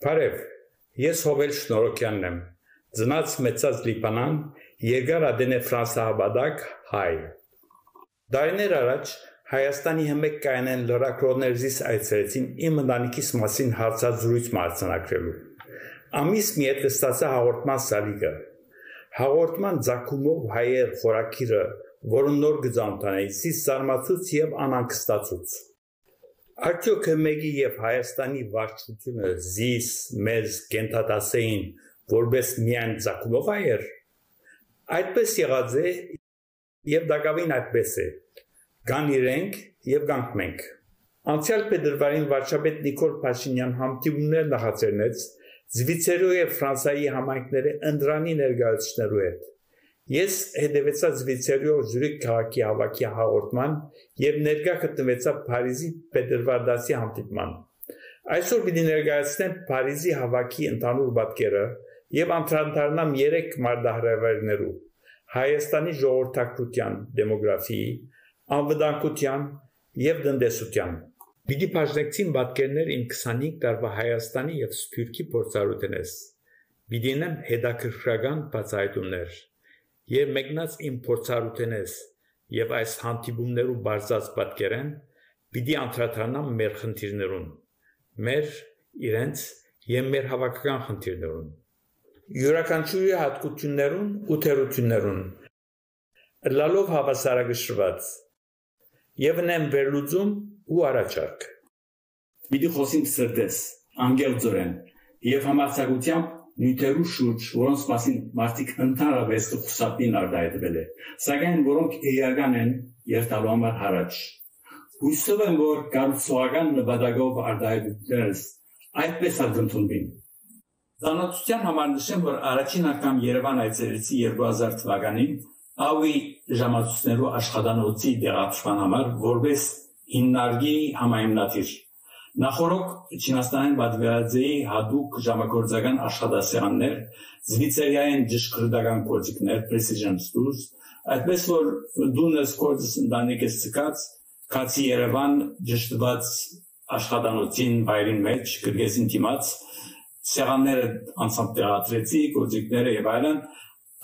Բարև, ես Հովել Շնորհոքյանն եմ, ծնած մեծած Լիբանան, երկար ադենե ֆրանսահաբադակ հայ։ Դարիներ առաջ Հայաստանի հմեկ կայանեն լրագրողներզիս այցելեցին իմ ընտանիքիս մասին հարցազրույց արձանագրելու։ Ամիս մի հետ ստացա հաղորդման սալիկը։ Հաղորդման ձակումով հայեր խորակիրը, որը նոր գծանտանեցի, զարմացուց եւ անհանգստացուց։ Արդյոք մեկի եւ Հայաստանի վարչությունը զիս մեզ կենթադասեին որպես միայն ձակումով հայեր։ Այդպես եղած է եւ դակավին այդպես է։ Կան իրենք եւ կանք մենք։ Անցյալ փետրվարին վարչապետ Նիկոլ Փաշինյան համտիմներ նախաձեռնեց Զվիցերիո եւ Ֆրանսիայի համայնքների ընդրանի ներկայացուցիչներու հետ։ Ես հետևեցա Զվիցերիո Զուրիք քաղաքի հավաքի հաղորդման եւ ներկա գտնվեցա Փարիզի Պետերվարդասի հանդիպման։ Այսօր պիտի ներկայացնեմ Փարիզի հավաքի ընդհանուր պատկերը եւ անդրադառնամ 3 մարտահրավերներու՝ Հայաստանի ժողովրդակրթության, դեմոգրաֆիայի, անվտանգության եւ տնտեսության։ Պիտի բաժնեցին պատկերներ իմ 25 տարվա Հայաստանի եւ Սփյուռքի փորձառությունից։ Պիտի նեմ հետաքրքրական բացահայտումներ եւ մեկնած իմ փորձառությունից եւ այս հանդիպումներու բարձած պատկերեն պիտի անդրադառնամ մեր խնդիրներուն, մեր իրենց եւ մեր հավաքական խնդիրներուն, յուրաքանչյուրի հատկություններուն ու թերություններուն, լալով հավասարակշռված եւ նեմ վերլուծում ու առաջարկ։ Պիտի խոսիմ սրտես, անգելձորեն եւ համարձակությամբ նյութերու շուրջ, որոնց մասին մարդիկ ընդհանրապես կխուսափին արտահայտվել է, սակայն որոնք էական են երթալու համար հարաճ։ Հույսով եմ, որ կառուցողական նպատակով արտահայտություններս այդպես ակնթունվին։ Ծանոթության համար նշեմ, որ առաջին անգամ Երևան այցելեցի 2000 թվականին Ավի ժամացույցներու աշխատանոցի դեղացման համար որպես հիմնարկի համայնքիր։ Նախորդ Չինաստանյան պատվիրատուի հատուկ ժամագործական աշխատասեղաններ, Զվիցերիայեն ճշգրտական գործիքներ, precision tools, այդպես որ դունես կորձս ընտանիքս ցկած, քացի Երևան ճշտված աշխատանոցին վայրին մեջ գրգեսին դիմաց, սեղանները անցամ տեղադրեցի, գործիքները եւ այլն,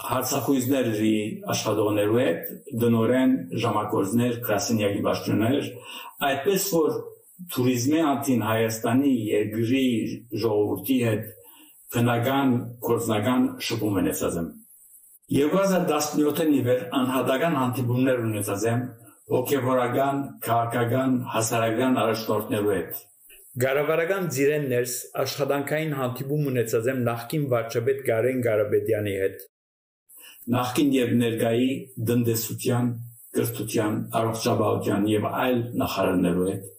հարցախույզների աշխատողներու հետ, դնորեն ժամագործներ, գրասենյակի պաշտոններ, այդպես որ Туrizmի անտին Հայաստանի երկրի ժողովրդի հետ բնական գործնական շփում ունեցած եմ։ 2017-ին իվեր անհատական հանդիպումներ ունեցած եմ հոգևորական, քաղաքական, հասարակական առաջնորդներու հետ։ Գարավարական ծիրեններս աշխատանքային հանդիպում ունեցած եմ նախկին վարչապետ Կարեն Ղարաբեդյանի հետ։ Նախկին եւ ներկայի տնտեսության, կրթության, առողջապահության եւ այլ նախարարներու հետ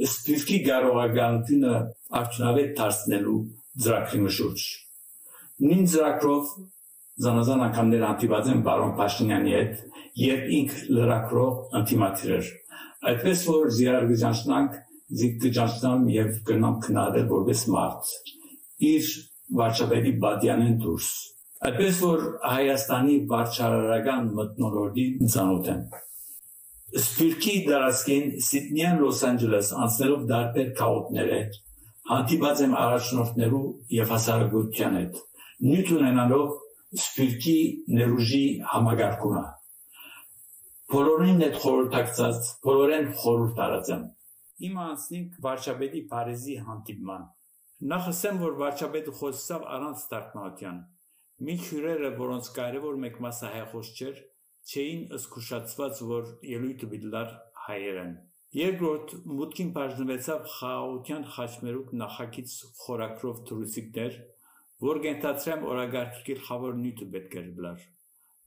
Սփյուռքի գարողականությունը արդյունավետ դարձնելու ծրագրի մշուրջը։ Նույն ծրագրով զանազան անգամներ հանդիպած եմ պարոն Փաշինյանի հետ, երբ ինքը լրագրող ընդդիմադիր էր։ Այդպես որ զիարգջանք եւ գնամ քննադել որպես մարդ իր վարչապետի բադյանեն դուրս։ Այդպես որ Հայաստանի վարչարարական մթնոլորտին ծանոթ եմ։ Սփյուռքի դարաշքին Սիդնեյ Լոս Անջելես անցնելով դարբեր քաղաքներ հետ հանդիպած եմ առաջնորդներու եւ հասարակության հետ նյութ ունենալով Սփյուռքի ներուժի համագարկումը բոլորին հետ խորհրդակցած բոլորեն խորհուրդ արած եմ իմ անցնիկ վարչապետի Փարիզի հանդիպման նախ ասեմ որ վարչապետը խոսեցավ առանց տարկմատյան մի հյուրերը որոնց կարևոր մեկ մասը հայախոս չէր չէին զգուշացված, որ ելույթը բիդլար հայերեն։ Երկրորդ մուտքին բաժնվեցավ խաղաղության խաչմերուկ նախագիծ խորակրով թուրիստիկներ, որ գենթացրեմ օրագարկի գլխավոր նյութը պետք էր բլար,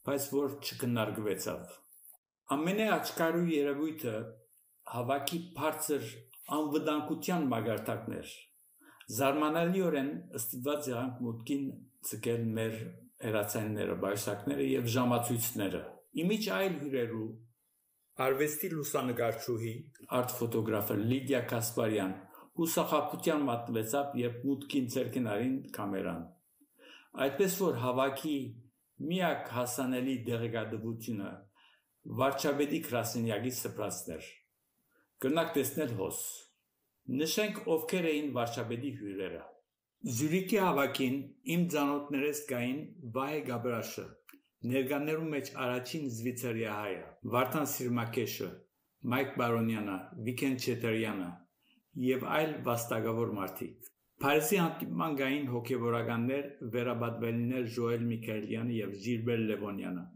բայց որ չքննարկվեցավ։ Ամենաաչքարու երևույթը հավաքի բարձր անվտանգության մագարտակներ։ Զարմանալիորեն ստիպված եղանք մուտքին ցկել մեր հերացանները, բայսակները եւ ժամացույցները։ Իմիջ այլ հյուրերու արվեստի լուսանկարչուհի, արտ-ֆոտոգրաֆեր Լիդիա Կասպարյան հուսախաբության մատնվեցավ, երբ մուտքին ցերկենարին կամերան։ Այդպես որ հավաքի միակ հասանելի դեղեկատվությունը վարչապետի գրասենյակի սպրածներ։ Կրնակ տեսնել հոս։ Նշենք ովքեր էին վարչապետի հյուրերը։ Զյուրիքի հավաքին իմ ծանոթներս գային Վահե Գաբրաշը, ներկաներու մեջ առաջին զվիցարիա հայը, Վարդան Սիրմակեշը, Մայք Բարոնյանը, Վիկեն Չետերյանը և այլ վաստակավոր մարդիկ։ Փարիզի հանդիպման գային հոգևորականներ, վերաբադվելիներ Ժոել Միքայելյանը և Ժիլբեր Լևոնյանը,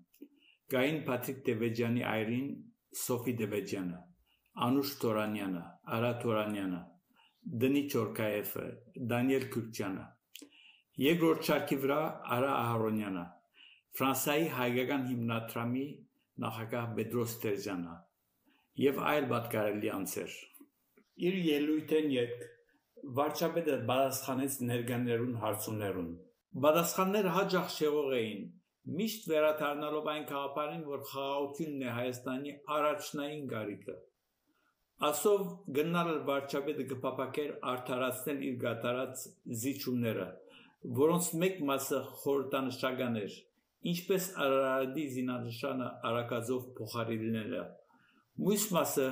գային Փաթրիկ Դևեջյանի այրին Սոֆի Դևեջյանը, Անուշ Թորանյանը, Արա Թորանյանը, Դնի Չորքայեվը, Դանիել Քուրքչյանը, երկրորդ շարքի վրա Արա Ահարոնյանը, Ֆրանսիայի հայկական հիմնադրամի նախագահ Պետրոս Տերժյանը և այլ պատկառելի անձեր։ Իր ելույթեն յետ վարչապետը պատասխանեց ներկաներուն հարցումներուն։ Պատասխանները հաճախ շեղող էին, միշտ վերադառնալով այն գաղափարին, որ խաղաղությունն է Հայաստանի առաջնային կարիքը։ Ասով գնալ վարչապետը կփապակեր արդարացնել իր գատարած զիջումները, որոնց մեկ մասը խորհրդանշական էր, ինչպես Արարատի զինանշանը Արաքածով փոխարինելը, մյուս մասը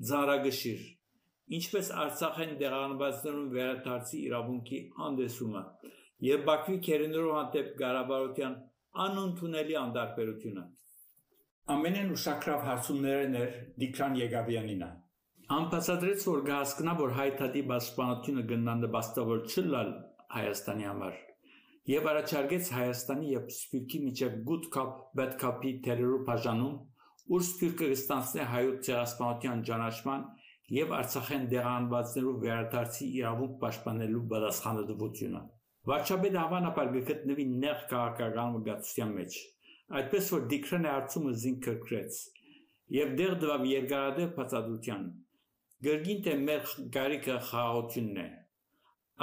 ծանրագշիր, ինչպես Արցախեն դեղանվածներուն վերադարձի իրավունքի անդեսումը և Բաքվի քերներով հանդեպ կառավարության անընդունելի անդարբերությունը։ Ամենեն ուշագրավ հարցումներն էր Տիգրան Եղավյանինը։ Անբացատրեց, որ կհասկնա, որ հայ-թաթի պաշտպանությունը գնանպաստավոր չլալ Հայաստանի համար և առաջարկեց Հայաստանի և Սփյուռքի միջև գութ պետքապի թերերու բաժանում, ուր Սփյուռքը կստանձնե հայոց ցեղասպանության ճանաչման և Արցախեն դեղանվածներու վերադարձի իրավունք պաշտպանելու պատասխանատվությունը։ Վարչապետը հավանաբար կգտնվի նեղ քաղաքական մգացության մեջ, այդպես որ Տիգրանը հարցումը զինքրքրեց և դեղ տվավ երկարատև բացատրության։ Գրգին թե մեր կարիքը խաղաղությունն է,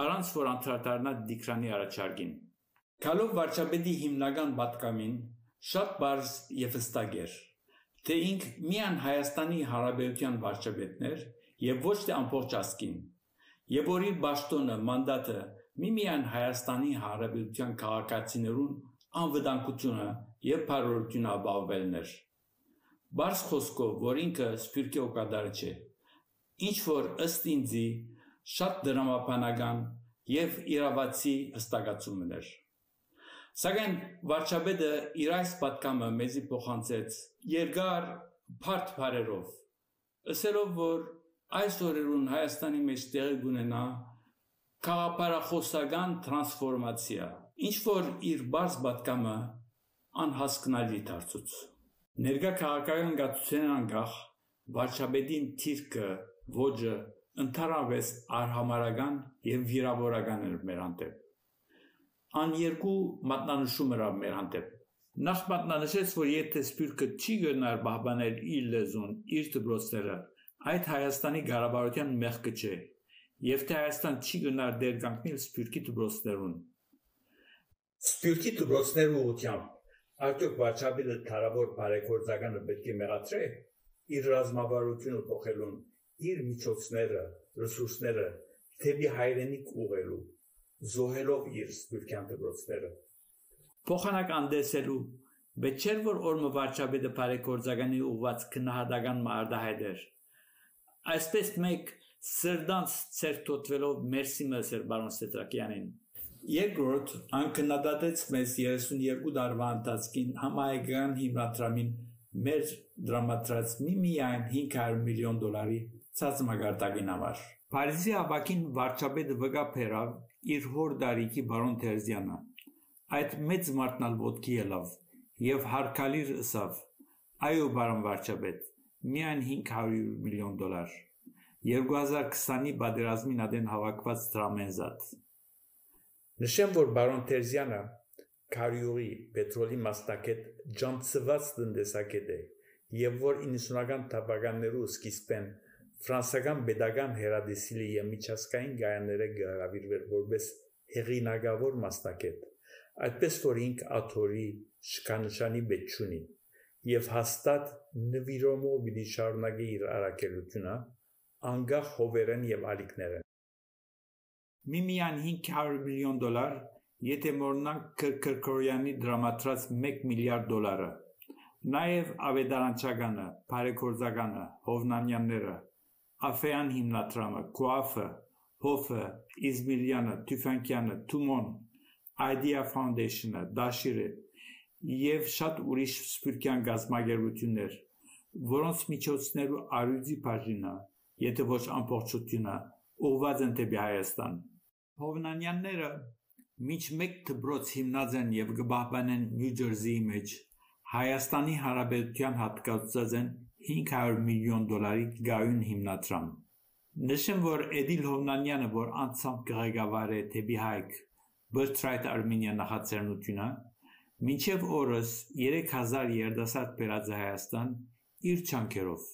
առանց որ անդրադառնա Տիգրանի առաջարկին։ Գալով վարչապետի հիմնական պատգամին շատ պարզ և հստակ էր, թե ինք միայն Հայաստանի Հանրապետության վարչապետն էր և ոչ թե ամբողջ ազգին, և որ իր պաշտոնը, մանդատը միմիայն Հայաստանի Հանրապետության քաղաքացիներուն անվտանգությունը և բարօրությունը ապահովելն էր։ Պարզ խոսքով, որ ինքը Սփյուռքի օգտատար չէ, ինչ որ ըստ ինձի շատ դրամաբանական և իրավացի հստակացումն էր։ Սակայն վարչապետը իր այս պատգամը մեզի փոխանցեց երկար բարդ բառերով, ասելով, որ այս օրերուն Հայաստանի մեջ տեղի կունենա քաղաքապարախոսական տրանսֆորմացիա, ինչ որ իր բարձ պատգամը անհասկանալի դարձուց։ Ներկա քաղաքական գացության անկախ վարչապետին թիրքը ոճը ընդհանրապես արհամարական և վիրավորական էր մեր հանդեպ։ Երկու մատնանշում էր մեր հանդեպ։ Նախ մատնանշեց, որ եթե Սփյուռքը չի գնար պահպանել իր լեզուն, իր դպրոցները, այդ Հայաստանի կառավարության մեղքը չէ, և թե Հայաստան չի գնար դեր կանգնել Սփյուռքի դպրոցներուն։ Սփյուռքի դպրոցներու ուղղությամբ արդյոք վարչապետը թարավոր բարեգործականը պետք է մեղադրե իր ռազմավարությունը փոխելուն, իր միջոցները, ռեսուրսները թեպի հայրենիք ուղղելու, զոհելով իր սփյուռքյան դպրոցները։ Փոխանակ անդեսելու, բայց չէր որ օրմը վարչապետը բարեգործականի ուղղված քննադատական մարտահայտ էր։ Այսպես մեկ սրդանց ցերտոտվելով մերսի մսեր պարոն Սետրակյանին։ Երկրորդ անկնադատեց մեզ 32 տարվա ընթացքին համահայկական հիմնադրամին մեր դրամատրած միայն $500 միլիոն ցածմագարտակին համար։ Փարիզի հավաքին վարչապետը վկա բերավ իր հոր տարիքի բարոն Տերզյանը։ Այդ մեծ մարդնալ ոտքի ելավ և հարգալիր ըսավ. այո բարոն վարչապետ, միայն $500 միլիոն 2020-ի պատերազմին ադեն հավաքված դրամենզատ։ Նշեմ, որ բարոն Տերզյանը Քարյուղի պետրոլի մասնակետ ջանցված տնտեսագետ է և որ 90-ական թվականներու սկիզբեն ֆրանսիական պետական հերադեսիլի և միջազգային գայանները գարավիրվեր որպես հեղինակավոր մասնակետ, այդպես որ ինք աթորի շքանշանի պետք չունի և հաստատ նվիրումով պիտի շարունակի իր առաքելությունը անկախ հովերեն և ալիքներեն։ Միայն $500 միլիոն, եթե մոռնանք Քրքորյանի դրամատրած $1 միլիարդ, նաև Հոֆը, Իզմիրյանը, Թյուֆանկյանը, Թումոն, Idea Foundation-ը, Դաշիրը եւ շատ ուրիշ սփյուռքյան գազագերբություններ, որոնց միջոցներու արյուծի բաժինը, եթե ոչ ամբողջությունը, ուղղված են դեպի Հայաստան։ Հովնանյանները մինչ մեկ դպրոց հիմնած են եւ կբահբանեն Նյու Ջերսիի մեջ, Հայաստանի Հանրապետության հատկացած են $500 միլիոն գայուն հիմնադրամ։ Նշեմ, որ Էդիլ Հովնանյանը, որ անցամբ կղեկավար է դեպի Հայք, Birthright Armenia նախաձեռնությունը, մինչև օրս 3000 երիտասարդ բերած է Հայաստան իր չանքերով։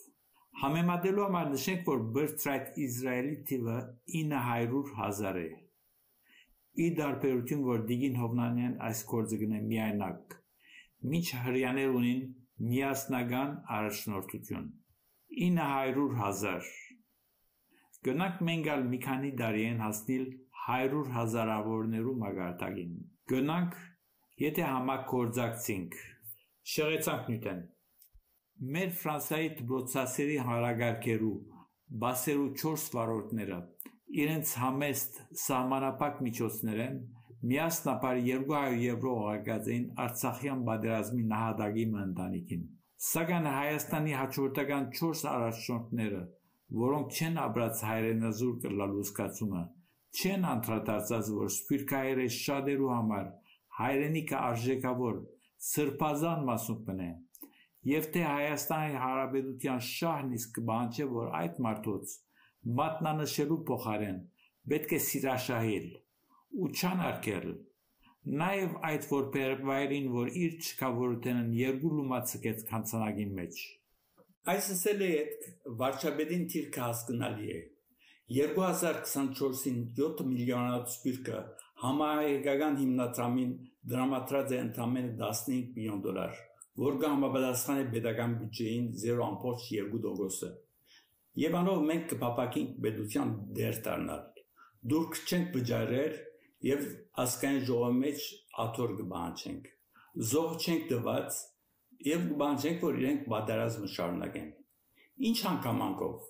Համեմատելու համար նշենք, որ Birthright Իսրայելի թիվը 900,000 է։ Ի դարբերություն, որ Դիգին Հովնանյան այս գործը գնե միայնակ, մինչ հրյաներ ունին միասնական առաջնորդություն։ 900,000։ Գնանք մենք ալ մի քանի տարի են հասնել 100,000-ավորներու մագարտակին։ Գնանք, եթե համագործակցենք, շեղեցանք նյութեն։ Մեր Ֆրանսիայի դպրոցասերի հանրագարքերու բասերու 4 վարորդները իրենց համեստ սահմանապակ միջոցներ են միասնապար 200 եվրո ուղարկած էին Արցախյան պատերազմի նահատակի ընտանիքին։ Սակայն Հայաստանի հաջորդական 4 առաջնորդները, որոնք չեն ապրած հայրենազուր կլալու զգացումը, չեն անդրադարձած, որ սփյուռքահայերը շատերու համար հայրենիքը արժեքավոր սրբազան մասնուկ է, եւ թե Հայաստանի Հանրապետության շահն իսկ բան չէ, որ այդ մարդոց մատնանշելու փոխարեն պետք է սիրաշահել ու չանարգել, նաեւ այդ որբերվայրին, որ իր չկավորութենն երկու լումացկեց քանցանակին մեջ։ Այս ասել է վարչապետին թիրքը հասկանալի է։ 2024-ին 7 միլիոնանոց սփյուռքը համահայկական հիմնադրամին դրամատրած է ընդամենը $15 միլիոն, որ կհամապատասխանի պետական բյուջեին 0.2%-ը։ Եվ անով մենք կփապակենք պետության դեր դառնալ։ Դուրք չենք վճարել եւ ասկային ժողովի մեջ աթոռ կբանջենք։ Զոհ չենք տված եւ կբանջենք, որ իրենք պատերազմը շարունակեն։ Ինչ հանգամանքով։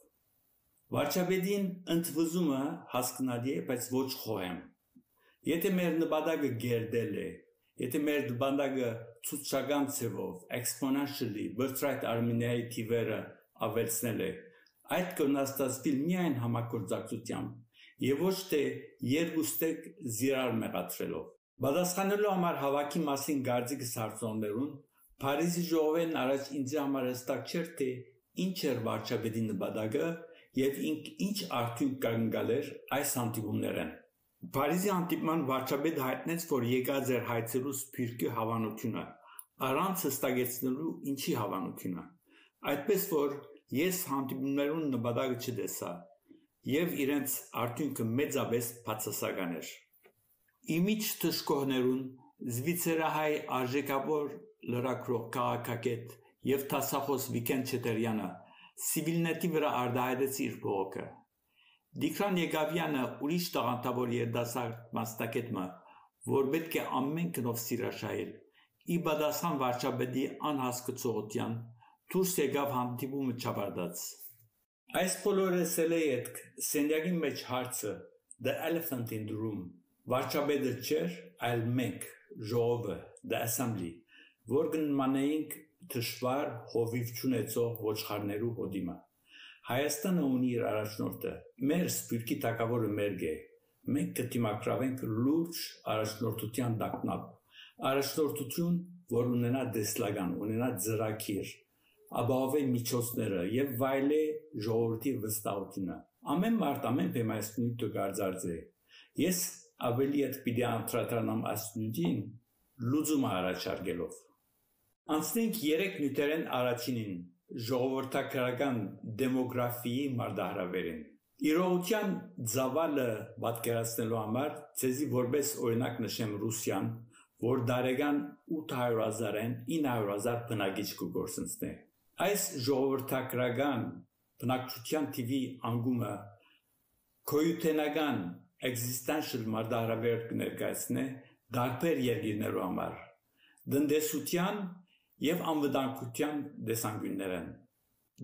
Վարչապետին ընդվզումը հասկանալի է, բայց ոչ խոհեմ։ Եթե մեր նպատակը գերդել է, եթե մեր նպատակը ցուցական ցևով exponentially Birthright Armenia-ի թիվերը ավելցնել է, այդ կնաստածվի միայն համագործակցությամբ եւ ոչ թե երկուստեք զիրար մեղադրելով։ Պատասխանելու համար հավաքի մասին գարձիկս հարցոններուն Փարիզի ժողովեն առաջ ինձ համար հստակ չէր, թե ինչ էր վարչապետի նպատակը եւ ինչ արդյունք կանգնելեր այս հանդիպումներեն։ Փարիզի հանդիպման վարչապետը հայտնեց, որ եկած էր հայցելու սփյուռքի հավանությունը, առանց հստակեցնելու ինչի հավանությունը։ Այդպես որ ես հանդիպումներուն նպատակը չտեսա եւ իրենց արդյունքը մեծապես բացասական էր։ Իմիջ թշկողներուն Զվիցերահայ արժեքավոր լրագրող քաղաքագետ եւ տասախոս Վիկեն Չետերյանը Սիվիլնետի վրա արտահայտեց իր բողոքը։ Դիկրան Եկավյանը ուրիշ տաղանդավոր երդասարդ մասնակետը, որ պետք է ամեն կնով սիրաշահել, ի պատասխան վարչապետի անհասկացողության դուրս եկավ հանդիպումը չապարտած։ Այս բոլորը ասել է սենյակի մեջ հարցը the elephant in the room, վարչապետը չէր, այլ մենք, ժողովը, the assembly, որ կնմանեինք դժվար հովիվ չունեցող ոչխարներու հոդիմը։ Հայաստանը ունի իր առաջնորդը, մեր սփյուռքի թագավորը մերգ է, մենք կդիմակրավենք լուրջ առաջնորդության տակնապ, առաջնորդություն, որ ունենա դեսլագան, ունենա ծրագիր, ապահովե միջոցները եւ վայելե ժողովրդի վստահությունը։ Ամեն մարդ ամեն բեմ այս նույնը գարձարձ է։ Ես ավելի այդ պիտի անդրադառնամ այս նույնին լուծումը առաջարկելով։ Անցնենք 3 նյութերեն առաջինին ժողովրդական դեմոգրաֆիայի մարտահրավերին։ Իրողության ծավալը պատկերացնելու համար ցեզի որպես օրինակ նշեմ Ռուսիան, որ դարեգան 800,000-ին 900,000 բնակիչ կգործնցնի։ Այս ժողովրդական բնակչության թիվի անգումը քոյութենական existential մարտահրավեր կներկայացնի դարբեր երկիրներու համար, տնտեսության եւ անվտանգության տեսանկյուններեն։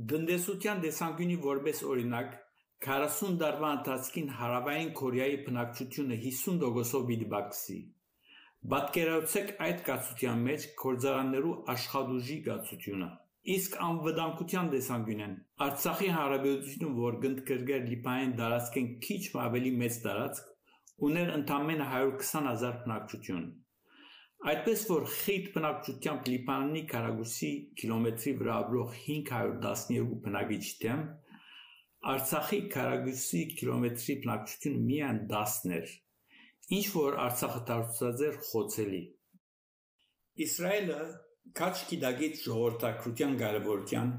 Տնտեսության տեսանկյունի որպես օրինակ 40 տարվա ընթացքին Հարավային Կորեայի բնակչությունը 50%-ով դիպակսի։ Պատկերացրեք այդ կացության մեջ գործարաններու աշխատուժի կացությունը։ Իսկ անվտանգության տեսանկյունեն Արցախի Հանրապետությունը, որ գնդկրգեր Լիբանան տարածքեն քիչ ավելի մեծ տարածք, ուներ ընդամենը 120,000 բնակչություն։ Այդպես որ խիտ բնակչությամբ Լիբանանի քառակուսի կիլոմետրի վրա ապրող 512 բնակիչ դեմ Արցախի քառակուսի կիլոմետրի բնակչությունը միայն 10 էր, ինչ որ Արցախը դարձած էր խոցելի։ Իսրայելը քաչ գիտագետ ժողովրդակրթության կարևորության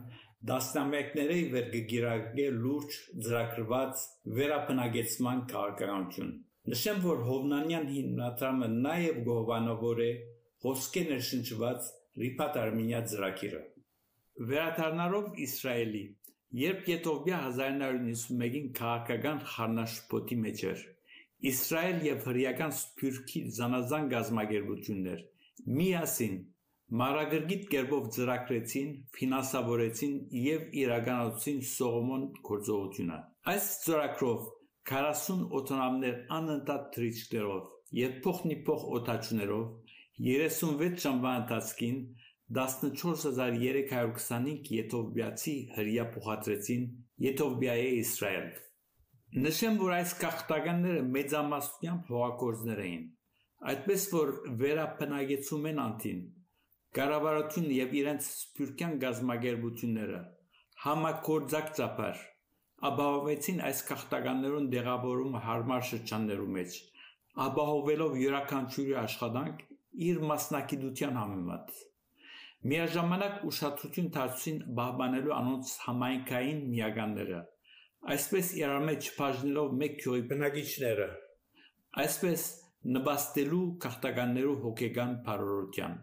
դասնամյակների վեր կգիրակե լուրջ ծրագրված վերաբնակեցման քաղաքականություն։ Նշեմ, որ Հովնանյան հիմնադրամը նաև գովանավոր է ոսկե ներշնչված Ռիփաթ Արմենիա ծրագիրը։ Վերադառնալով Իսրայելի, երբ Եթովպիա 1991-ին քաղաքական խառնաշփոթի մեջ էր, Իսրայել եւ հրեական Սփյուռքի զանազան գազམ་ագերբություններ միասին Մարագրգիտ կերպով ծրագրեցին, ֆինանսավորեցին եւ իրականացուցին Սողոմոն գործողությունը։ Այս ծրագրով 40 օդանավներ անընդհատ թռիչքներով եւ փոխնիփոխ օդաչուներով 36 ժամվա ընթացքին 14325 եթովպիացի հրեա փոխադրեցին Եթովպիայի Իսրայել։ Նշեմ, որ այս քաղաքականները մեծամասնությամբ հողագործներ էին, այդպես որ վերաբնակեցում են անտին կառավարությունը եւ իրենց սփյուռքյան գազམ་ագերբությունները համագործակցաբար ապահովեցին այս քաղաքականներուն դեղավորումը հարմար շրջաններու մեջ, ապահովելով յուրաքանչյուրի աշխատանք իր մասնակցության համեմատ։ Միաժամանակ ուշադրություն դարձրին պահպանելու անոնց համայնքային միականները, այսպես իրար մեջ չբաժնելով մեկ գյուղի բնակիչները, այսպես նպաստելու քաղաքականներու հոգեգան բարօրության։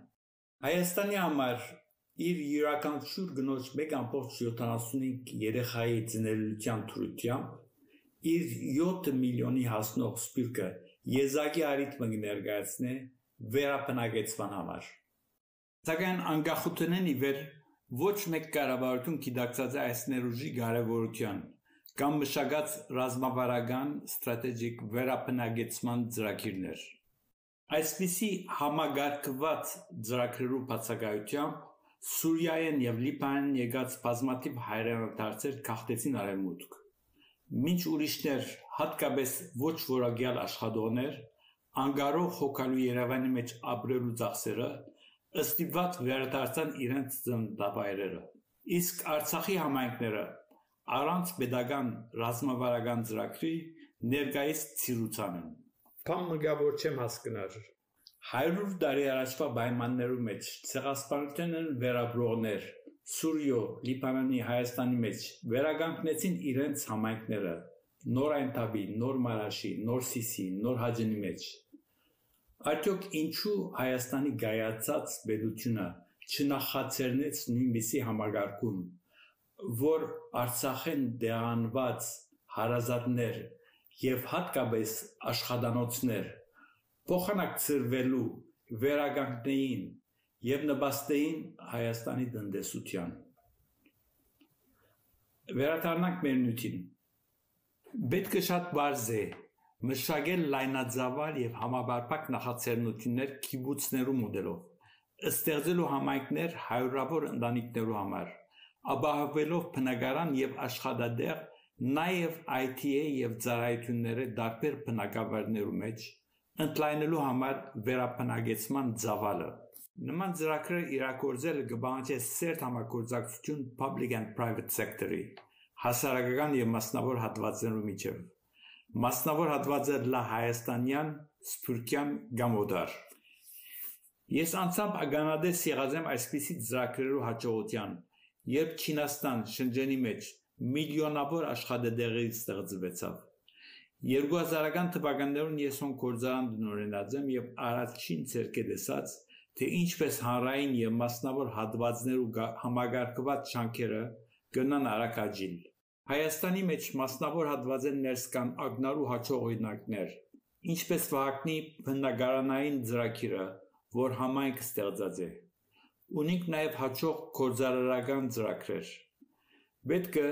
Հայաստանի համար իր յուրաքանչյուր գնոջ 1.75 երեխայի ծնելիության թրությամբ իր 7 միլիոնի հասնող սփյուռքը եզակի արիթմը ներկայացնե վերաբնակեցման համար։ Սակայն անկախությունն ի վեր ոչ մեկ կառավարություն գիտակցած է այս ներուժի կարևորության կամ մշակած ռազմավարական ստրատեգիկ վերաբնակեցման ծրագիրներ։ Այսպիսի համագարկված ծրագրերու բացակայությամբ Սուրիայեն եւ Լիբանան եկած բազմաթիվ հայրենադարձեր քաղտեցին արևմուտք։ Մինչ ուրիշներ, հատկապես ոչ որակյալ աշխատողներ, անկարող հոգալու Երևանի մեջ ապրելու ծախսերը ըստիված վերադարձան իրենց ծննդավայրերը։ Իսկ Արցախի համայնքները առանց pedagogan ռազմավարական ծրագրի ներկայիս ցիրուցան են։ Կամ մգավոր չեմ հասկնար։ 100 տարի առաջվա պայմաններու մեջ ցեղասպանությունն վերաբրողներ Սուրիո, Լիբանանի, Հայաստանի մեջ վերականգնեցին իրենց համայնքները նոր Այնտաբի, նոր Մարաշի, նոր Սիսի, նոր Հաջենի մեջ։ Արդյոք ինչու Հայաստանի գայացած պետությունը չնախացերնեց նույնպիսի համագարկում, որ Արցախեն դերանված հարազատներ եւ հատկապես աշխատանոցներ փոխանակցվելու վերականգնեին եւ նպաստեին Հայաստանի տնտեսության։ Վերադառնանք մեր նյութին։ Պետք է շատ բարձ է մշակել լայնածավալ եւ համապարփակ նախաձեռնություններ քիբուցներու մոդելով, ստեղծելու համայնքներ հարյուրավոր ընտանիքներու համար, ապահովելով բնակարան եւ աշխատատեղ նաեւ ITA եւ ծառայությունները դարբեր բնակավայրներու մեջ, ընդլայնելու համար վերաբնակեցման ծավալը։ Նման ծրագրերը իրագործելը կբանջի սերտ համագործակցություն public and private sector-ի, հասարակական եւ մասնավոր հատվածներու միջև։ Մասնավոր հատվածը լա հայաստանյան, սփյուռքյան կամ օդար։ Ես անցամբ ականատես եղած եմ այսպիսի ծրագրերու հաջողության, երբ Չինաստան Շենջենի մեջ միլիոնավոր աշխատատեղեր ստեղծվեցավ։ 2000-ական թվականներուն ես հոն գործարան տնօրենած եմ եւ առաջին ցերկե տեսած, թե ինչպես հանրային եւ մասնավոր հատվածներու համագարկված շանքերը գնան արագ աճիլ։ Հայաստանի մեջ մասնավոր հատվածեն ներս կան ակնարու հաջող օրինակներ, ինչպես Վահագնի բնակարանային ծրագիրը, որ համայնք ստեղծած է։ Ունենք նաև հաջող գործարարական ծրագրեր։ Պետք է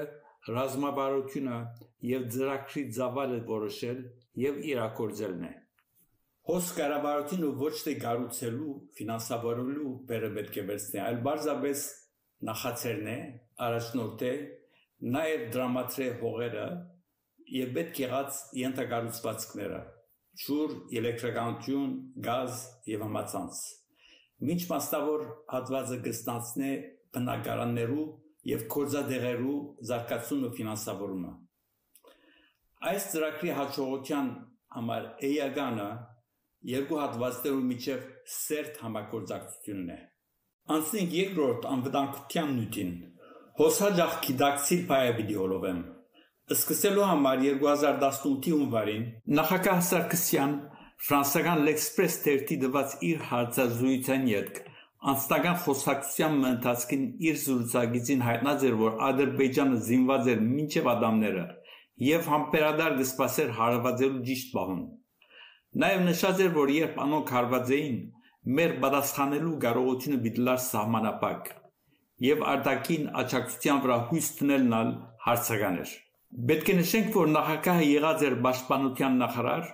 ռազմավարությունը եւ ծրագրի ծավալը որոշել եւ իրագործելն է։ Հոս կառավարությունը ոչ թե կառուցելու, ֆինանսավորելու բերը պետք է վերցնի, այլ բարձրապես նախաձեռն է, առաջնորդ է, նաեւ դրամատրե հողերը եւ պետք եղած ենթակառուցվածքները, ջուր, էլեկտրականություն, գազ եւ համացանց։ Մինչ մասնավոր հատվածը կստանցնե բնակարաններու եւ գործադեղերու զարգացումն ու ֆինանսավորումը։ Այս ծրագրի հաջողության համար էյագանը երկու հատվածներու միջև սերտ համագործակցությունն է։ Անցնենք երկրորդ անվտանգության նյութին։ Հոսաջախ գիտակցիլ պայաբիդի ոլովեմ։ Սկսելու համար 2018-ի հունվարին նախագահ Սարգսյան ֆրանսիական L'Express թերթի դված իր հարցազրույցին ետք անձնական խոսակցության ընթացքին իր զրուցակիցին հայտնած էր, որ Ադրբեջանը զինված էր մինչև ադամները եւ համբերադար կսպասեր հարվածելու ճիշտ պահուն։ Նաեւ նշած էր, որ երբ անոնք հարված էին, մեր պատասխանելու կարողությունը բիդլար սահմանապակ եւ արտաքին աջակցության վրա հույս տնելն հարցական էր։ Պետք է նշենք, որ նախագահը եղած էր պաշտպանության նախարար,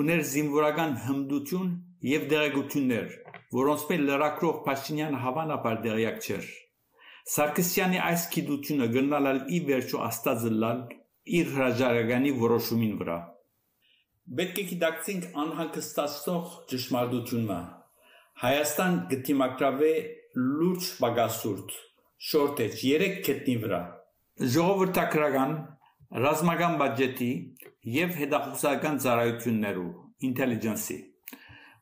ուներ զինվորական հմտություն եւ դեղեցություններ, որոնց մեջ լրագրող Փաշինյանը հավանաբար տեղյակ չէր։ Սարգսյանի այս գիտությունը գնալալ ի վերջո աստածլալ իր հրաժարականի որոշումին վրա։ Պետք է գիտակցենք անհանգստացնող ճշմարտությունը։ Հայաստան գտիմակրավե լուրջ բագասուրդ, շորտեջ 3 քետնի վրա։ Ժողովրդական, ռազմական բյուջետի եւ հետախուզական ծառայություններու intelligence-ի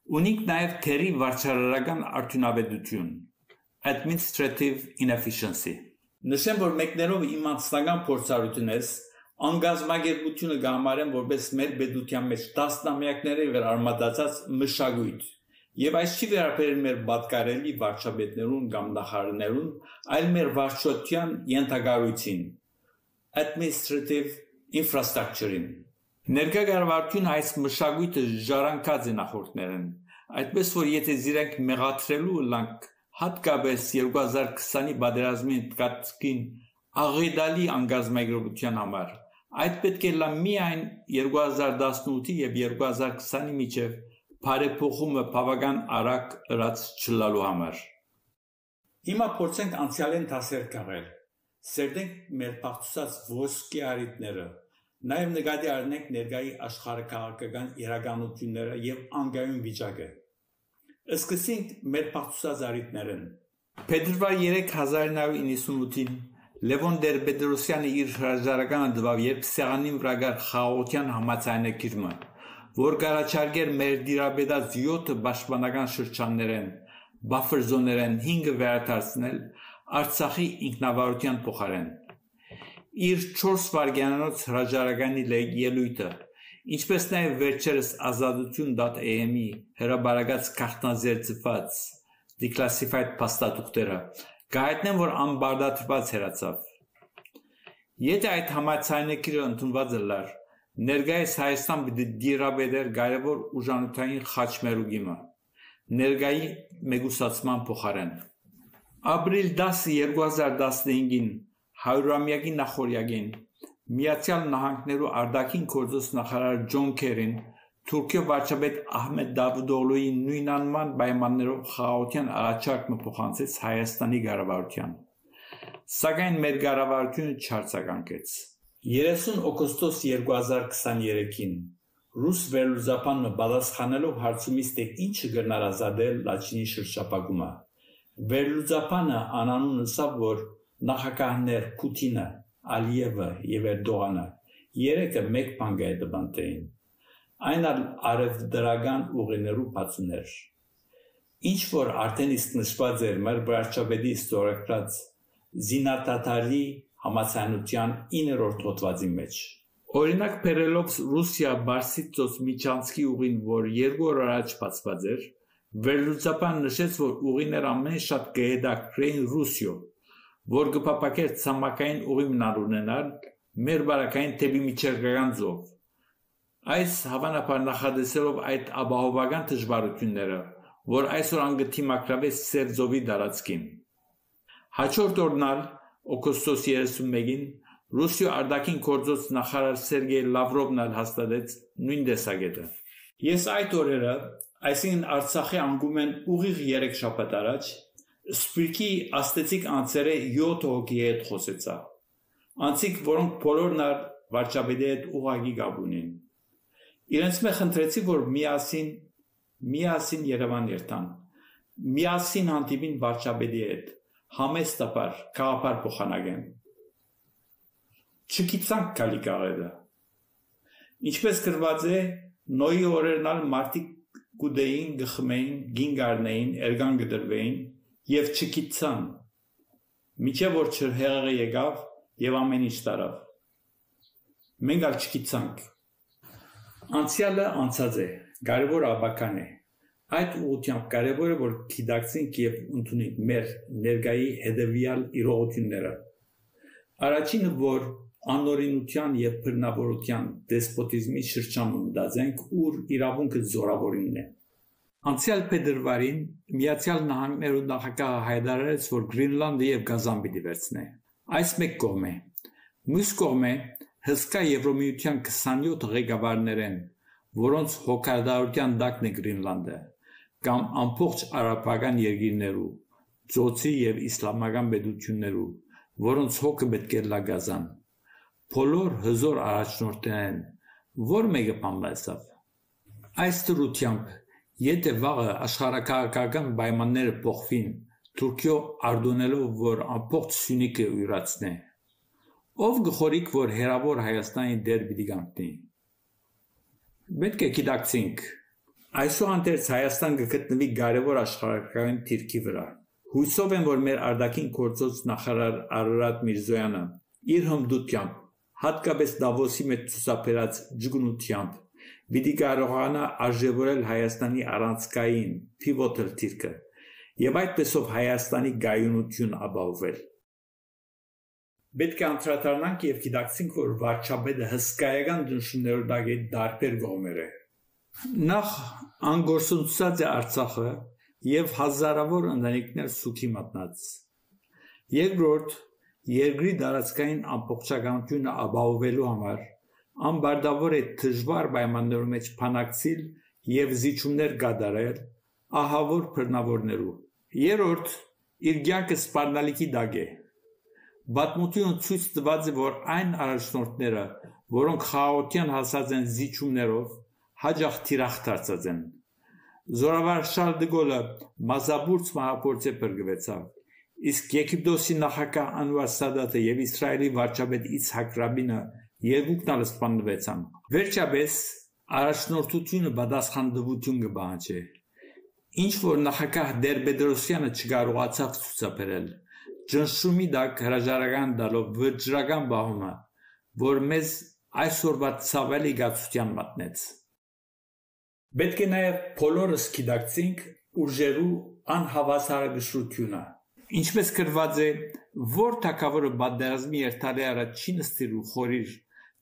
ունիկ նաեւ թերի վարչարարական արդյունավետություն administrative inefficiency։ Նշեմ, որ մեկներով իմ անձնական փորձառությունից անգազմագերբությունը կհամարեմ որպես մեր պետության մեջ տասնամյակների վեր արմատացած մշակույթ եւ այս չի վերաբերել մեր պատկարելի վարչապետներուն կամ նախարարներուն, այլ մեր վարչության ենթակառույցին administrative infrastructure-ին։ Ներկա կառավարությունը այս մշակույթը ժառանգած է նախորդներն, այդպես որ եթե զիրենք մեղադրելու լանք հատկապես 2020-ի պատերազմի ընթացքին աղետալի անգազմագերբության համար, այդ պետք է լա միայն 2018-ի եւ 2020-ի միջև բարեփոխումը բավական արագ ըրած չլալու համար։ Հիմա փորձենք անցյալեն դասեր քաղել։ Սերդենք մեր բացուցած ոսկե արիտները, նաև նկատի առնենք ներկայի աշխարհակաղակական իրականությունները եւ անկայուն վիճակը։ Սկսենք մեր բացուցած արիտներն։ Փետրվար 1998-ին Լևոն Տեր-Պետրոսյանը իր հրաժարականը տվավ, երբ սեղանին վրա գար խաղաղության համաձայնագիրը, որ կառաջարկեր մեր դիրապետած 7 պաշտպանական շրջաններեն, buffer զոներեն 5-ը վերադարձնել Արցախի ինքնավարության փոխարեն։ Իր 4 վայրկյանոց հրաժարականի ելույթը, ինչպես նաև վերջերս ազատություն.am-ի հրապարակած քաղաքնազերծված declassified փաստաթուղթերը կհայտնեն, որ անբարդատրված հեռացավ։ Եթե այդ համաձայնագիրը ընդունված լար, ներկայիս Հայաստան պիտի դիրապետեր կարևոր ուժանոթային խաչմերուկիմը, ներկայի մեգուսացման փոխարեն։ Ապրիլ 10 2015-ին 100-ամյակի նախորյակին Միացյալ Նահանգներու արտաքին գործոս նախարար Ջոն Քերին Թուրքիա վարչապետ Ահմեդ Դավուդօղլուի նույնանման պայմաններով խաղաղության առաջարկը փոխանցեց Հայաստանի կառավարության։ Սակայն մեր կառավարությունը չարձագանքեց։ 30 օգոստոս 2023-ին ռուս վերլուծաբանը պատասխանելով հարցումից թե ինչը կգնար ազատել Լաչինի շրջապագումը, վերլուծաբանը անանուն ասավ, որ նախագահներ Պուտինը, Ալիևը եւ Էրդողանը երեքը մեկ բան գայդբանտեին։ Այն արևդրական ուղիներու բացուներ։ Ինչ որ արդեն իսկ նշված էր մեր վարչապետի ստորագրած զինադատարի համաձայնության 9-րդ հոդվածի մեջ։ Օրինակ բերելով Ռուսիա Բարսիցոս Միչանսկի ուղին, որ 2 օր առաջ բացված էր, վերլուծաբան նշեց, որ ուղիներ ամեն շատ կհետաքրեին Ռուսիո, որ կփապակեր ցամաքային ուղի մնալ ունենալ մեր բարակային թեպի միջերկրական ծով։ Այս հավանաբար նախադասելով այդ ապահովական դժվարությունները, որ այսօր անգթիմակրավեց Սերձովի դարածքին։ Հաջորդ օրնալ օգոստոս 31-ին Ռուսիա արտաքին գործոց նախարար Սերգեյ Լավրովն էլ հաստատեց նույն տեսակետը։ Ես այդ օրերը, այսինքն Արցախի անգում են ուղիղ 3 շաբաթ առաջ, Սպիրկի աստեցիկ անձերը 7 հոգի հետ խոսեցա։ Անցիկ, որոնք բոլորն վարչապետի հետ ուղղակի կապ ունին։ Իրենց մե խնդրեցի, որ միասին Երևան երթան, միասին հանդիպին վարչապետի հետ, համեստաբար գաղափար փոխանակեն։ Չգիտանք գալի կաղերը։ Ինչպես գրված է, նոյի օրերն ալ մարդիկ կուդեին, գխմեին, գինգարնեին, էրգան գդրվեին և չգիտան, միջև որ չհեղեղը եկավ և ամեն ինչ տարավ։ Մենք ալ չգիտանք։ Անցյալը անցած է, կարևոր աբական է։ Այդ ուղղությամբ կարևոր է, որ գիտակցենք և ընդունենք մեր ներկայի հետևյալ իրողությունները։ Առաջինը, որ անօրինության և բռնավորության դեսպոտիզմի շրջանում մտածենք, ուր իրավունքը զորավորինն է։ Անցյալ փետրվարին Միացյալ Նահանգներու նախագահը հայտարարեց, որ Գրինլանդը և Գազան պիտի վերցնե։ Այս մեկ կողմ է։ Մյուս կողմ է հսկա Եվրոմիության 27 ղեկավարներ են, որոնց հոգատարության տակն է Գրինլանդը, կամ ամբողջ արաբական երկիրներու, ծոցի և իսլամական պետություններու, որոնց հոգը պետք է լա Գազան։ Բոլոր հզոր առաջնորդներն են, որ մեկը բամբասավ։ Այս դրությամբ, եթե վաղը աշխարհաքաղաքական պայմանները փոխվին, Թուրքիո արդոնելով, որ ամբողջ Սյունիքը յուրացնե, ով գխորիկ, որ հերավոր Հայաստանի դեր պիտի կանգնի։ Պետք է գիտակցենք, այսուհանդերձ Հայաստան կգտնվի կարևոր աշխարհական դիրքի վրա։ Հույսով եմ, որ մեր արտաքին գործոց նախարար Արարատ Միրզոյանը իր հմտությամբ, հատկապես Դավոսի մեջ ցուցաբերած ջգնությամբ, պիտի կարողանա արժևորել Հայաստանի առանցքային pivotal դիրքը և այդպեսով Հայաստանի գայունություն ապահովել։ Պետք է անդրադառնանք և գիտակցենք, որ վարչապետը հսկայական ճնշումներով տակ է տարբեր կողմեր է։ Նախ անգործունցած է Արցախը և հազարավոր ընտանիքներ սուգի մատնած։ Երկրորդ, երկրի տարածքային ամբողջականությունը ապահովելու համար անբարդավոր է դժվար պայմաններում մեջ բանակցել և զիջումներ կատարել ահավոր բռնավորներու։ Երրորդ, իր կյանքը սպառնալիքի տակ է։ Պատմությունը ցույց տված է, որ այն առաջնորդները, որոնք խաղաղության հասած են զիջումներով, հաճախ թիրախ դարձած են։ Զորավար Շարլ դը Գոլը մազաբուրց մահափորձ փրկվեցավ, իսկ Եգիպտոսի նախագահ Անվար Սադաթը և Իսրայելի վարչապետ Իցհակ Ռաբինը երկուքն ալ սպանվեցան։ Վերջապես, առաջնորդությունը պատասխանատվություն կպահանջի, ինչ որ նախագահ Տեր-Պետրոսյանը չկարողացավ ցուցաբերել, ճնշումի տակ հրաժարական տալով վճռական պահումը, որ մեզ այսօրվա ցավալի գացության մատնեց։ Պետք է նաև բոլորս գիտակցենք ուժերու անհավասարակշռությունը։ Ինչպես գրված է, որ թագավորը պատերազմի երթալի առաջ չի նստիր ու խորիր,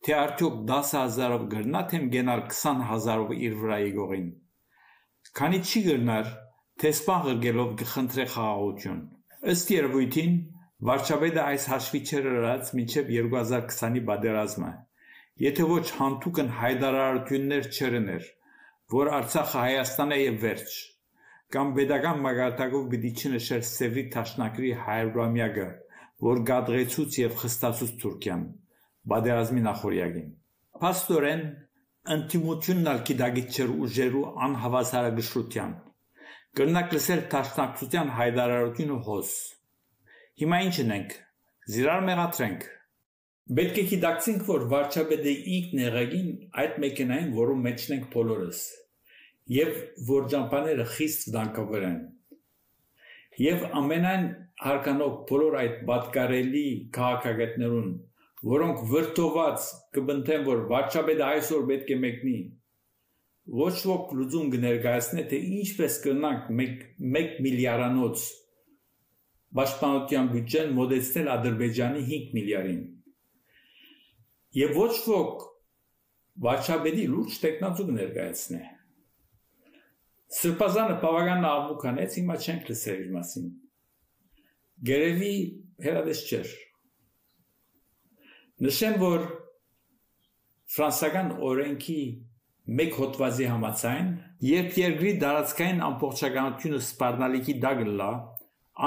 թե արդյոք 10,000-ով գրնա թե գենալ 20,000-ով իր վրա եկողին։ Քանի չի գրնար, թե սպան ղրգելով կխնդրե խաղաղություն։ Ըստ երևույթին, վարչապետը այս հաշվի չէր արած մինչև 2020-ի պատերազմը, եթե ոչ հանդուգն հայտարարություններ չերներ, որ Արցախը Հայաստան է և վերջ, կամ պետական մակարդակով պիտի չնշեր Սևրի դաշնակրի 100-ամյակը, որ գատղեցուց և խստացուց Թուրքիան, պատերազմի նախօրյակին։ Փաստորեն, ընդդիմությունն ալ գիտակից չէր ուժերու անհավասարակշռության, կրնակ լսել դաշնակցության հայտարարությունը հոս։ Հիմա ինչ ունենք, զիրար մեղադրենք։ Պետք է գիտակցենք, որ վարչապետը ինքն եղեգին այդ մեքենային, որում մեջն ենք բոլորս, և որ ճամփաները խիստ վտանգավոր են։ Եվ ամենայն հարկանող բոլոր այդ պատկառելի քաղաքագետներուն, որոնք վրդոված կբնթեն, որ վարչապետը այսօր պետք է մեկնի, ոչ ոք լուծում կներկայացնե, թե ինչպես կրնանք 1 միլիարդանոց պաշտպանության բյուջեն մոտեցնել Ադրբեջանի 5 միլիարդին։ Եվ ոչ ոք վարչապետի լուրջ տեխնացու կներկայացնե։ Սրբազանը բավական աղմուկ անեց, հիմա չենք լսել իր մասին։ Գերևի հերադես չէր։ Նշեմ, որ ֆրանսական օրենքի մեկ հոդվածի համաձայն, երբ երկրի դարածքային ամբողջականությունը սպառնալիքի դագլա,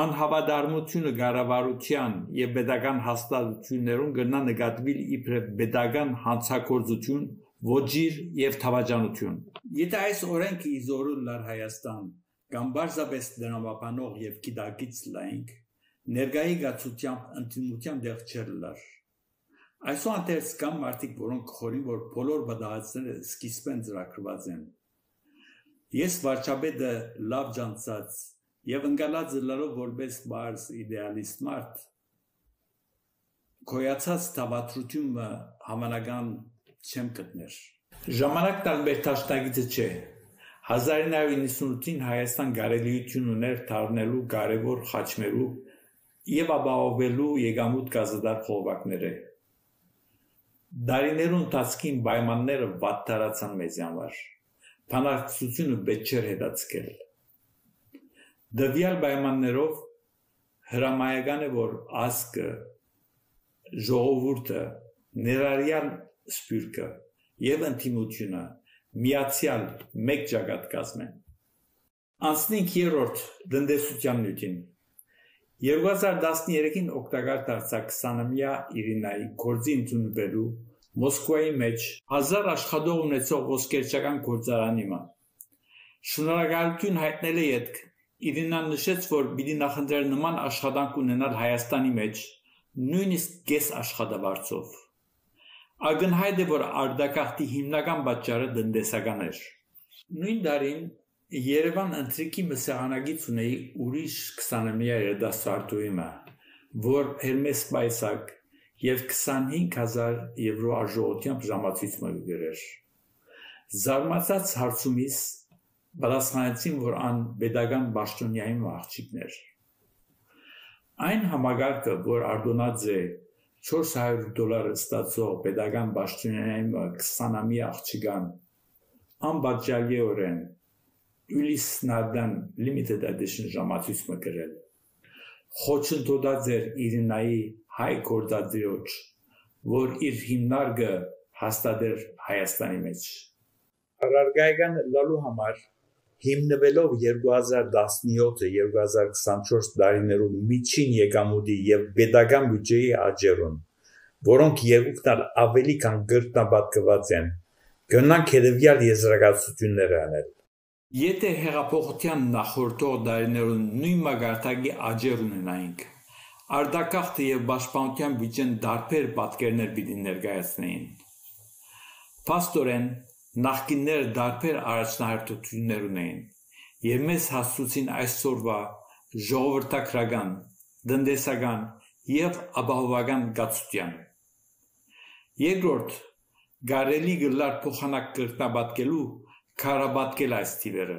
անհավատարմությունը կառավարության եւ պետական հաստատություններուն կնա նկատվել իբրև պետական հանցագործություն, ոչիր եւ թավաճանություն։ Եթե այս օրենքը իզորուն լար Հայաստան կամ բարձրապես դրամապանող եւ գիտակից լայնք, ներգայի գացությամբ ընդդիմության դեղ չեր լար։ Այսուհանդերձ կան մարդիկ, որոնք խորին, որ բոլոր բադահացները սկիզբեն ծրագրված են։ Ես վարչապետը լավ ջանցած եւ ընկալած լարով որպես բարձ իդեալիստ մարդ կոյացած թավատրությունը համանական չեմ գտներ։ Ժամանակ տարբեր տաշտագիծը չէ։ 1998-ին Հայաստան կարելիություն ուներ դառնալու կարևոր խաչմերու եւ ապահովելու եկամուտ գազադար խողովակները։ Դարիներուն ընթացքին պայմանները վատ տարածան մեզ համար։ Բանակցությունը պետք չէր հետաձգել։ Դվյալ պայմաններով հրամայական է, որ ազգը, ժողովուրդը, ներառյալ սպյուրքը եւ ընդդիմությունը միացյալ մեկ ճակատ կազմեն։ Անցնենք երրորդ տնտեսության նյութին։ 2013-ին օգտակար դարձա 20-ամյա Իրինայի գործի ընդունվելու Մոսկվայի մեջ 1000 աշխատող ունեցող ոսկերչական գործարանի մա։ Շնորհակալություն հայտնել է ետք Իրինան նշեց, որ պիտի նախընտրել նման աշխատանք ունենալ Հայաստանի մեջ, նույնիսկ կես աշխատավարձով։ Ակնհայտ է, որ արտագաղթի հիմնական պատճառը տնտեսական էր։ Նույն տարին Երևան ընթրիքի մսեղանագից ունեի ուրիշ 20-ամյա երիտասարդուհի մը, որ Հերմես Պայսակ եւ 25,000 եվրո արժողությամբ ժամացույց մը գրեր։ Զարմացած հարցումից պատասխանեցին, որ ան պետական պաշտոնյայի աղջիկներ։ Այն համագարկը, որ արտոնած է $400 ստացող պետական պաշտոնյայի 20-ամյա աղջիկան, անպատճառիորեն Ulyss Nardan Limited Edition ժամացույց մը գրել։ Խոչընդոտած էր Իրինայի հայ գործադիրոջ, որ իր հիմնարկը հաստատեր Հայաստանի մեջ։ Առարգայգան լալու համար հիմնվելով 2017-2024 տարիներում միջին եկամուտի եւ պետական բյուջեի աճերուն, որոնք երկուքն ավելի քան գրտնապատկված են, գնանք հետևյալ եզրակացություններ անել։ Եթե հեղափոխության նախորդող տարիներուն նույն մագարտակի աճեր ունենայինք, արտագաղթը եւ պաշտպանության բյուջեն դարբեր պատկերներ պիտի ներկայացնեին։ Փաստորեն նախկինները դարբեր առաջնահերթություններ ունեին եւ մեզ հասցուցին այսօրվա ժողովրդական, տնտեսական եւ ապահովական գացության։ Երկրորդ, գարելի գլար փոխանակ կրտնապատկելու քարապատկել այս թիվերը,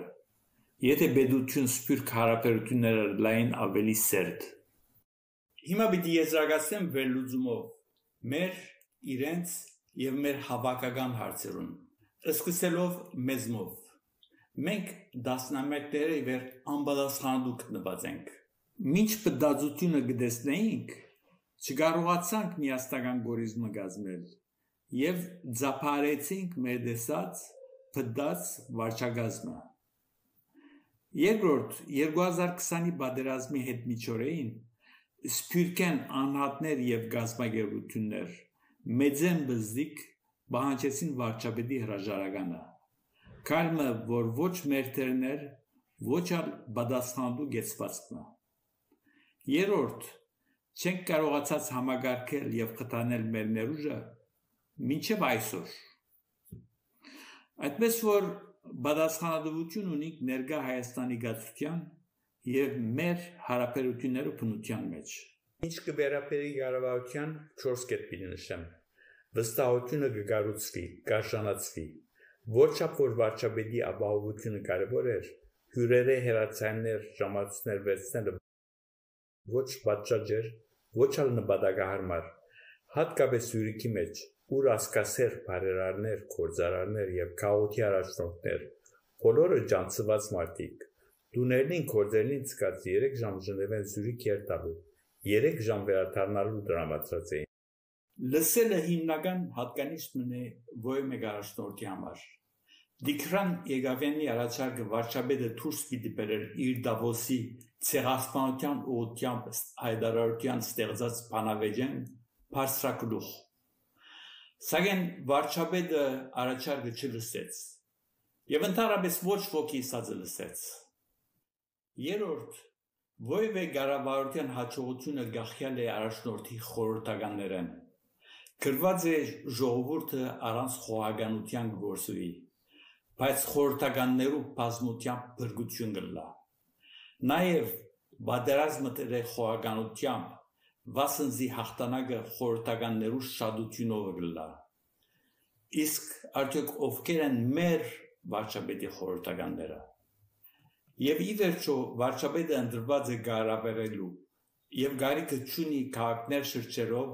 եթե պետություն սփյուռք հարաբերությունները լայն ավելի սերտ։ Հիմա պիտի եզրակացնեմ վերլուծումով մեր, իրենց եւ մեր հավաքական հարցերուն, սկսելով մեզմով։ Մենք դասնամյակները վեր անպատասխանատու գտնված ենք։ Մինչ պտածությունը գտեսնեինք, չկարողացանք միասնական գորիզմը կազմել եւ ձապարեցինք մեր դեսած պտած վարչագազմը։ Երկրորդ, 2020-ի պատերազմի հետ միջօրեին սփյուռքեն անհատներ եւ գազագերություններ մեծեն բզդիկ բանջեցին վարչապետի հրաժարականը։ Կալմը, որ ոչ մերթերներ, ոչ ալ պատասխանատու գեցվածքն։ Երրորդ, չենք կարողացած համագարկել եւ խթանել մեր ներուժը մինչեւ այսօր։ Այդպես որ պատասխանատվություն ունենք ներկա Հայաստանի գացության եւ մեր հարաբերությունները բնության մեջ։ Ինչ կվերապերի կառավարության 4 կետ պիտի նշեմ։ Վստահությունը կկառուցվի, կարժանացվի։ Ոչ ապ որ վարչապետի ապահովությունը կարևոր էր, հյուրերը հերացաններ ժամացույցներ վերցնելը ոչ պատշաճ էր, ոչ ալ նպատակահարմար, հատկապես Սյուրիքի մեջ, ուր ասկասեր բարերարներ, գործարարներ եւ քաոթի առաջնորդներ, բոլորը ջանցված մարդիկ, դուներնին կորձերնին ցկած 3 ժամ Ժնևեն Սյուրիք երթալու, 3 ժամ վերադառնալու դրամատրած էին։ Լսելը հիմնական հատկանիշն է ոյ մեգարաշնորհի համար։ Դիքրան Եգավյանի առաջարկը վարչապետը դուրս պիտի բերել իր Դավոսի ցեղասպանության ուղղությամբ հայտարարության ստեղծած բանավեճեն բարձրակլուխ։ Սակայն վարչապետը առաջարկը չլսեց եւ ընդհանրապես ոչ ոքի ասածը լսեց։ Երրորդ, ոյվե գարավարության հաջողությունը գախյալ է առաջնորդի խորհրդականներեն։ Գրված է ժողովուրդը առանց խոհականության գործուի, բայց խորհրդականներու բազմությամբ բրգություն կլա։ Նաև բادرազմը դե խոհականությամբ վասնզի հաղթանակը խորհրդականներու շատությունով կլա։ Իսկ արդյոք ովքեր են մեր վարչապետի խորհրդականները։ Եվ ի վերջո վարչապետը ընտրված է գարավերելու եւ գարիկը չունի քաղաքներ շրջերով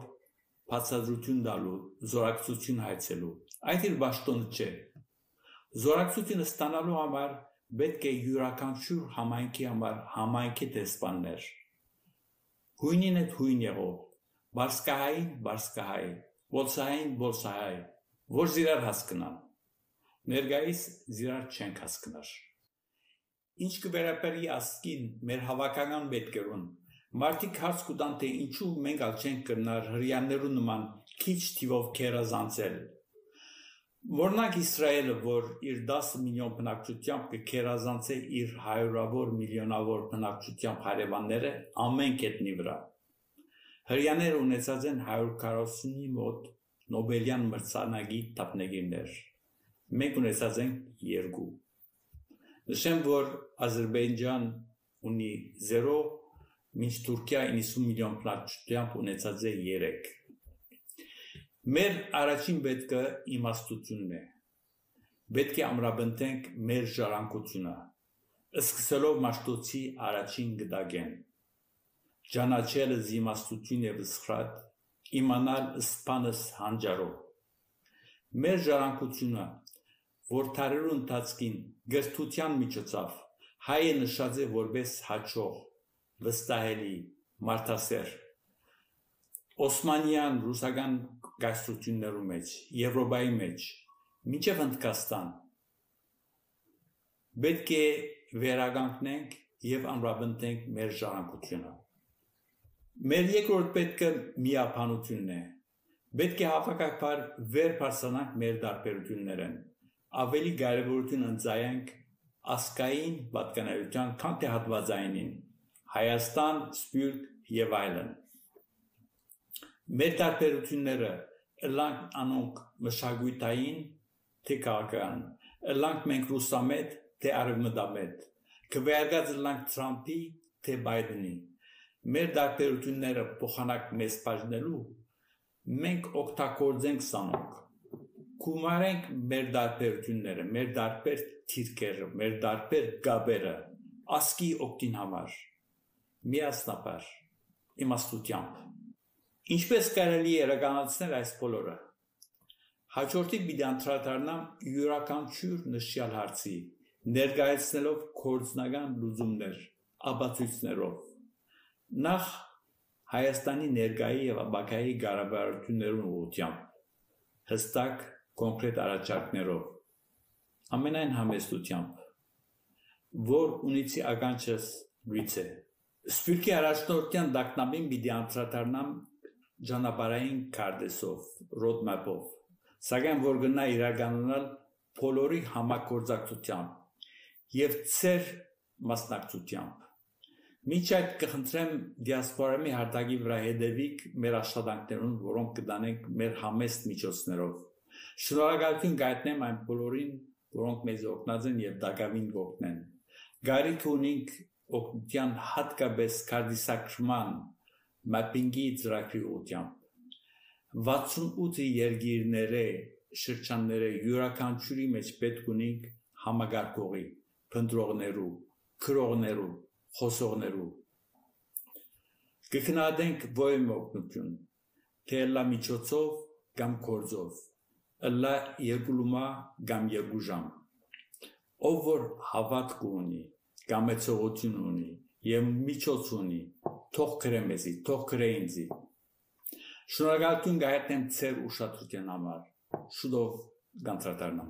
բացատրություն տալու, զորակցություն հայցելու։ Այդ իր պաշտոնը չէ։ Զորակցությունը ստանալու համար պետք է յուրաքանչյուր համայնքի համար համայնքի դեսպաններ։ Հույնին է հույն եղող, բարսկահային բարսկահայ, ոլսահային ոլսահայ, որ զիրար հասկնան։ Ներկայիս զիրար չենք հասկնար։ Ինչ կվերապերի ասկին մեր հավաքական պետքերուն, մարդիկ հարց կուտան, թե ինչու մենք ալ չենք կրնար հրյաներու նման քիչ թիվով քերազանցել։ Որնակ Իսրայելը, որ իր 10 միլիոն բնակչությամբ կքերազանցե իր հարյուրավոր միլիոնավոր բնակչությամբ հարևանները ամեն կետնի վրա։ Հրյաները ունեցած են 140-ի մոտ Նոբելյան մրցանակի դափնեկիրներ։ Մենք ունեցած ենք 2։ Նշեմ, որ Ադրբեջան ունի 0, մինչ Թուրքիա 90 միլիոն բնակչությամբ ունեցած է 3։ Մեր առաջին պետքը իմաստությունն է։ Պետք է ամրապնդենք մեր ժառանգությունը, սկսելով Մաշտոցի առաջին գդագեն։ Ճանաչելը իմաստություն եւ սխրատ, իմանալ սփանս հանջարով։ Մեր ժառանգությունը, որ թարերու ընթացքին գրթության միջոցով հայը նշած է որպես հաջող, վստահելի, մարդասեր։ Օսմանյան ռուսական գայստրություններու մեջ, Եվրոպայի մեջ, մինչև Հնդկաստան։ Պետք է վերականգնենք եւ ամրապնդենք մեր ժառանգությունը։ Մեր երկրորդ պետքը միապանությունն է։ Պետք է հավաքակար վերբարձրանանք մեր տարբերություններն, ավելի կարևորություն ընծայենք ասկային պատկանելիության, քան թե հատվածայինին, Հայաստան, Սփյուռք եւ այլն։ Մեր տարբերությունները ըլլանք անոնք մշակութային, թե քաղաքական, ըլլանք մենք ռուսամետ, թե արևմտամետ, կվերգած ըլլանք Թրամփի, թե Բայդենի։ Մեր տարբերությունները փոխանակ մեզ բաժնելու, մենք օգտագործենք սանոնք։ Կումարենք մեր տարբերությունները, մեր տարբեր թիրքերը, մեր տարբեր գաբերը, ասկի օգտին համար, միասնաբար, իմաստությամբ։ Ինչպես կարելի է իրականացնել այս բոլորը։ Հաջորդի պիտի անդրադառնամ յուրաքանչյուր նշյալ հարցի, ներկայացնելով գործնական լուծումներ, ապացույցներով։ Նախ Հայաստանի ներկայի եւ ապագայի կառավարություններուն ուղղությամբ, հստակ կոնկրետ առաջարկներով, ամենայն համեստությամբ, որ ունիցի ականջս լույս է։ Սփյուռքի առաջնորդյան դակնամին պիտի անդրադառնամ ճանապարհային քարտեզով, roadmap-ով, սակայն որ գնա իրականանալ բոլորի համագործակցությամբ եւ ծեր մասնակցությամբ։ Մինչ այդ կխնդրեմ դիասպորայի հարտակի վրա հետևիկ մեր աշխատանքներուն, որոնք կդանենք մեր համեստ միջոցներով։ Շնորհակալություն գայտնեմ այն բոլորին, որոնք մեզ օգնած են եւ դակավին կօգնեն։ Գարիք ունենք օգնության հատկապես քարտեզագրման մապինգի ծրագրի ուղղությամբ 68 երկիրները շրջանները յուրաքանչյուրի մեջ պետք ունենք համագարկողի, փնտրողներու, քրողներու, խոսողներու։ Կքննադենք ոյմ օգնություն, թե լա միջոցով կամ գործով, լա երկուլումա կամ երկուժամ։ Ով որ հավատք ունի, կամեցողություն ունի եւ միջոց ունի, թող գրե մեզի, թող գրե ինձի։ Շնորհակալություն գայտնեմ ձեր ուշադրության համար։ Շուտով գանցատարնամ։